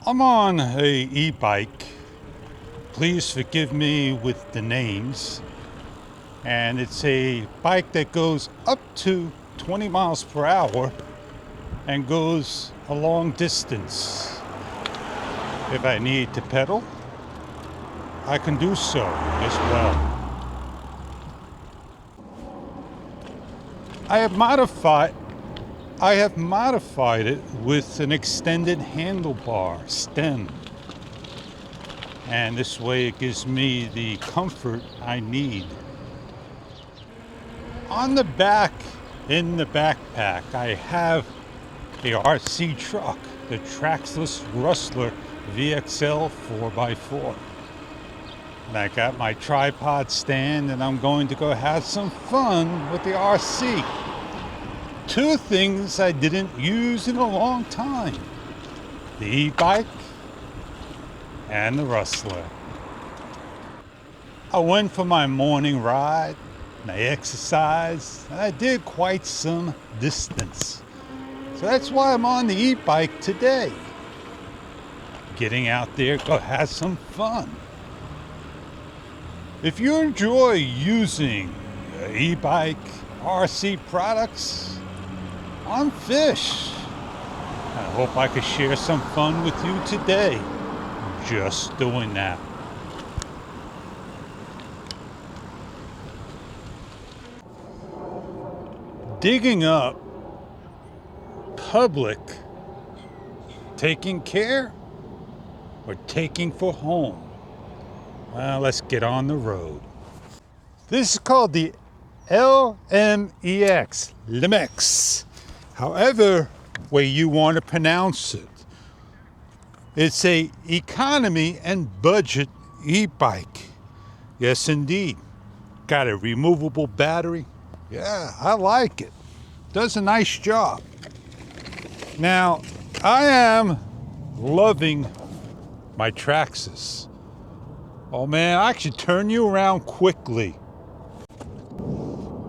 I'm on a e-bike. Please forgive me with the names. And it's a bike that goes up to 20 miles per hour and goes a long distance. If I need to pedal, I can do so as well. I have modified it with an extended handlebar stem. And this way it gives me the comfort I need. On the back, in the backpack, I have a RC truck, the Traxless Rustler VXL 4x4. And I got my tripod stand and I'm going to go have some fun with the RC. Two things I didn't use in a long time: the e-bike and the Rustler. I went for my morning ride, and I exercised, and I did quite some distance. So that's why I'm on the e-bike today. Getting out there, go have some fun. If you enjoy using e-bike, RC products, I'm Fish. I hope I could share some fun with you today. Just doing that. Digging up public, taking care or taking for home? Well, let's get on the road. This is called the LMEX, Limex. However way you want to pronounce it. It's a economy and budget e-bike. Yes, indeed. Got a removable battery. Yeah, I like it. Does a nice job. Now, I am loving my Traxxas. Oh man, I should turn you around quickly.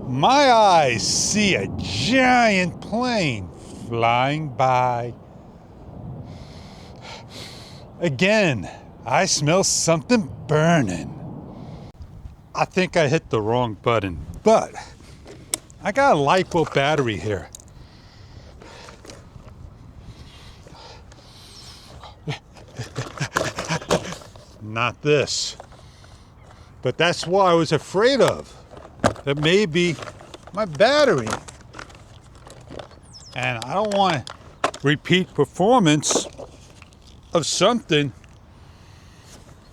My eyes see a giant plane flying by. Again, I smell something burning. I think I hit the wrong button, but I got a LiPo battery here. Not this. But that's what I was afraid of. That may be my battery. And I don't want to repeat performance of something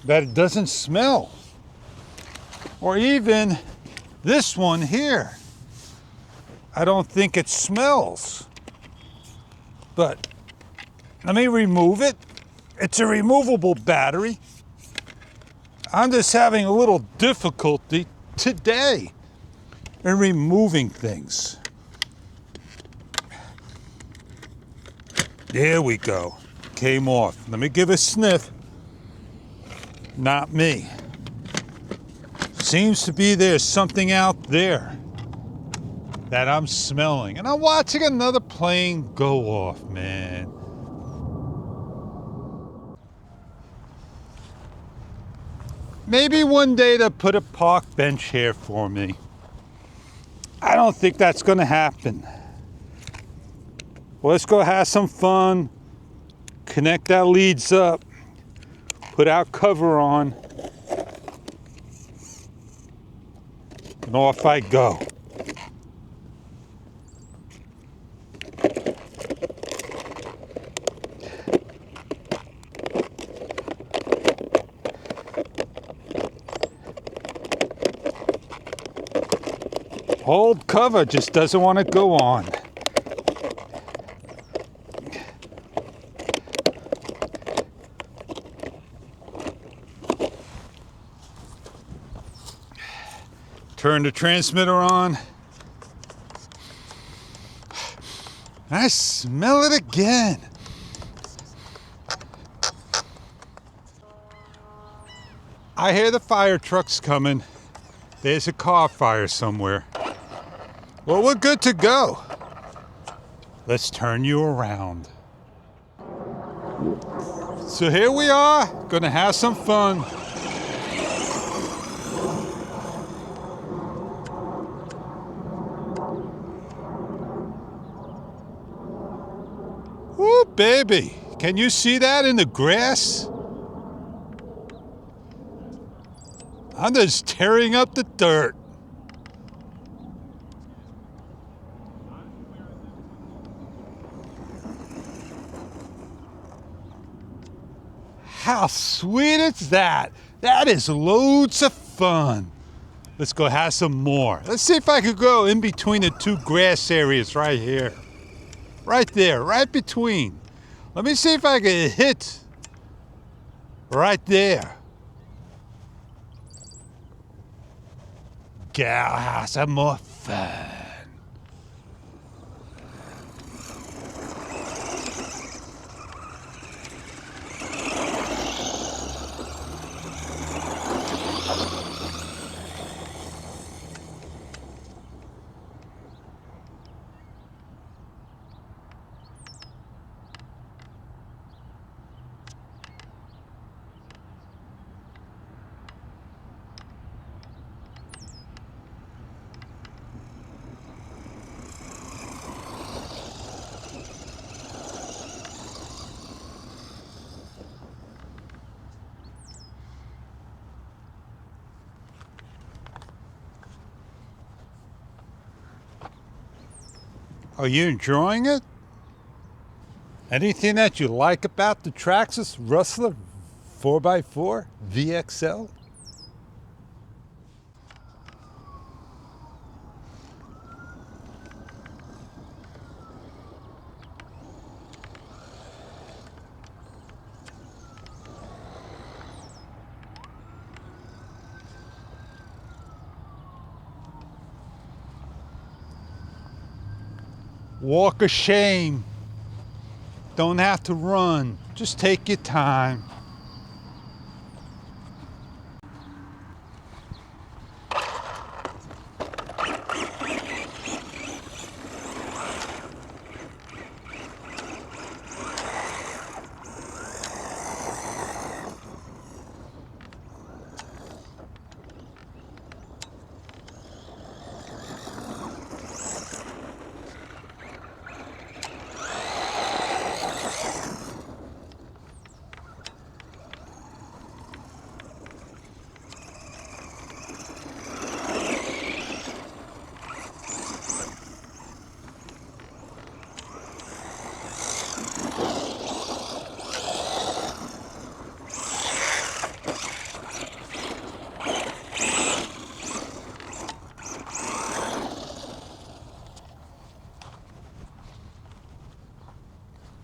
that it doesn't smell. Or even this one here. I don't think it smells. But let me remove it. It's a removable battery. I'm just having a little difficulty today in removing things. There we go. Came off. Let me give a sniff. Not me. Seems to be there's something out there that I'm smelling. And I'm watching another plane go off, man. Maybe one day they'll put a park bench here for me. I don't think that's gonna happen. Well, let's go have some fun, connect our leads up, put our cover on, and off I go. Old cover just doesn't want to go on. Turn the transmitter on. I smell it again. I hear the fire trucks coming. There's a car fire somewhere. Well, we're good to go. Let's turn you around. So here we are, gonna have some fun. Woo, baby. Can you see that in the grass? I'm just tearing up the dirt. How sweet is that? That is loads of fun. Let's go have some more. Let's see if I could go in between the two grass areas right here. Right there, right between. Let me see if I can hit right there. Go have some more fun. Are you enjoying it? Anything that you like about the Traxxas Rustler 4x4 VXL? Walk of shame. Don't have to run. Just take your time.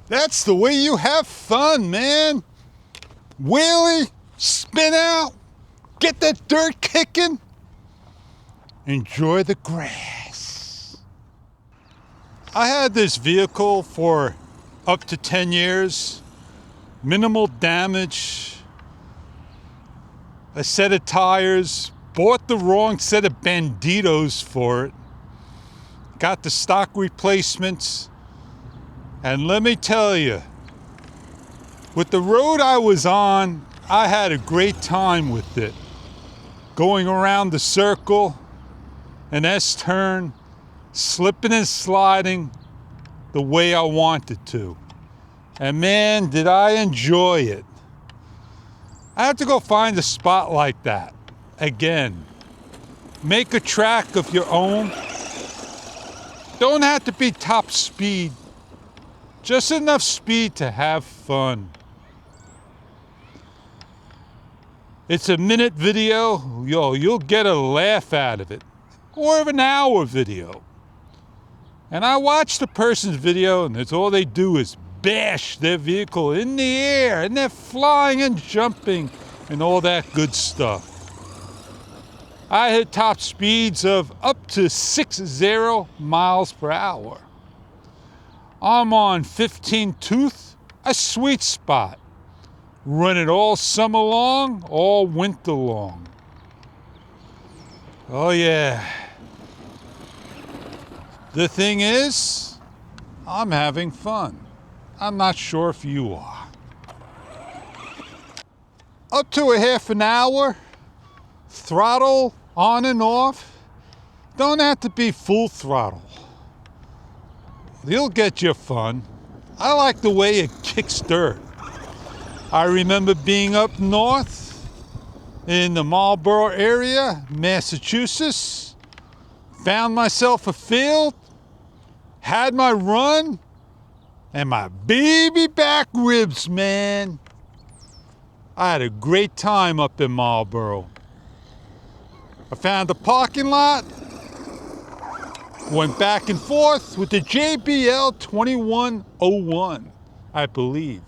That's the way you have fun, man. Wheelie, spin out, get that dirt kicking, enjoy the grass. I had this vehicle for up to 10 years, minimal damage, a set of tires, bought the wrong set of Banditos for it, got the stock replacements. And let me tell you, with the road I was on, I had a great time with it. Going around the circle, an S-turn, slipping and sliding the way I wanted to. And man, did I enjoy it. I have to go find a spot like that again. Make a track of your own. Don't have to be top speed. Just enough speed to have fun. It's a minute video, you'll get a laugh out of it. Or an hour video. And I watch the person's video and that's all they do is bash their vehicle in the air and they're flying and jumping and all that good stuff. I hit top speeds of up to 60 miles per hour. I'm on 15 tooth, a sweet spot. Run it all summer long, all winter long. Oh yeah. The thing is, I'm having fun. I'm not sure if you are. up to a half an hour, throttle on and off. Don't have to be full throttle. You'll get your fun. I like the way it kicks dirt. I remember being up north in the Marlboro area, Massachusetts, found myself a field, had my run, and my baby back ribs, man. I had a great time up in Marlboro. I found a parking lot, went back and forth with the JBL 2101, I believe.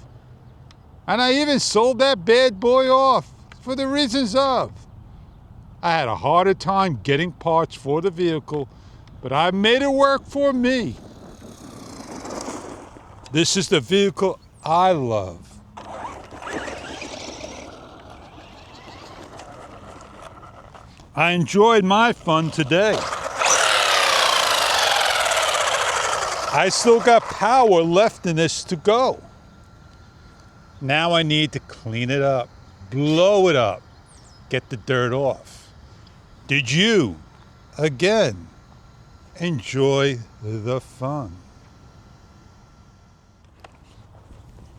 And I even sold that bad boy off for the reasons of, I had a harder time getting parts for the vehicle, but I made it work for me. This is the vehicle I love. I enjoyed my fun today. I still got power left in this to go. Now I need to clean it up, blow it up, get the dirt off. Did you, again, enjoy the fun?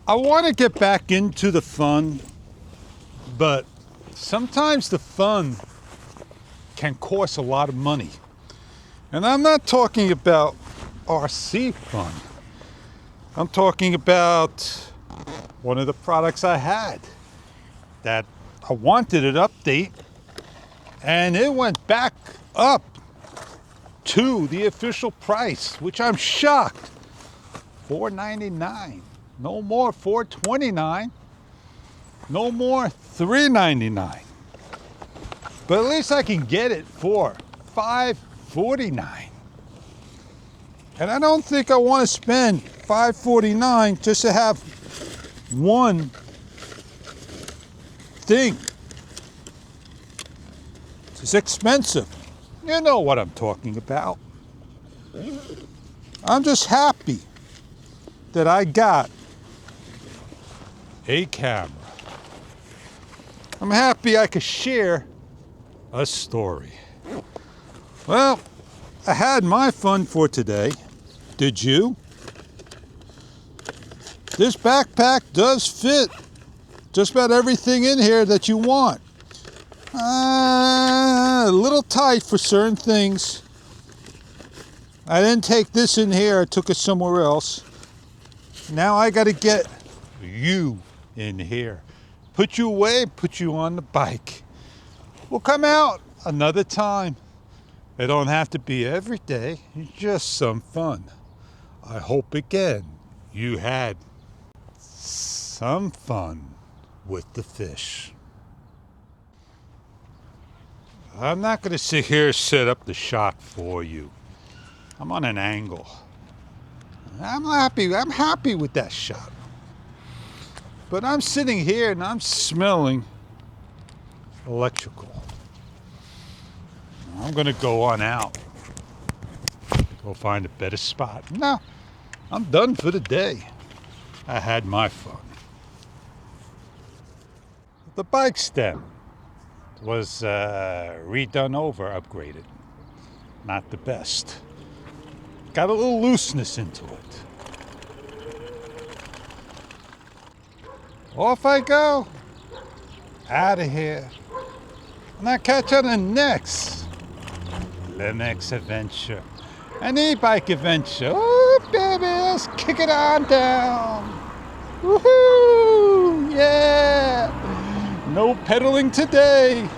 I want to get back into the fun, but sometimes the fun can cost a lot of money. And I'm not talking about RC fun. I'm talking about one of the products I had that I wanted an update, and it went back up to the official price, which I'm shocked. $499. No more $429. No more $399. But at least I can get it for $549. And I don't think I want to spend $549 just to have one thing. It's expensive. You know what I'm talking about. I'm just happy that I got a camera. I'm happy I could share a story. Well, I had my fun for today. Did you? This backpack does fit just about everything in here that you want. A little tight for certain things. I didn't take this in here, I took it somewhere else. Now I gotta get you in here. Put you away, put you on the bike. We'll come out another time. It don't have to be every day, just some fun. I hope again you had some fun with the fish. I'm not going to sit here and set up the shot for you. I'm on an angle. I'm happy with that shot. But I'm sitting here and I'm smelling electrical. I'm going to go on out. Go find a better spot. No, I'm done for the day. I had my fun. The bike stem was redone over, upgraded. Not the best. Got a little looseness into it. Off I go. Out of here. And I catch on the next adventure. An e-bike adventure. Oh, baby, let's kick it on down. Woohoo! Yeah! No pedaling today.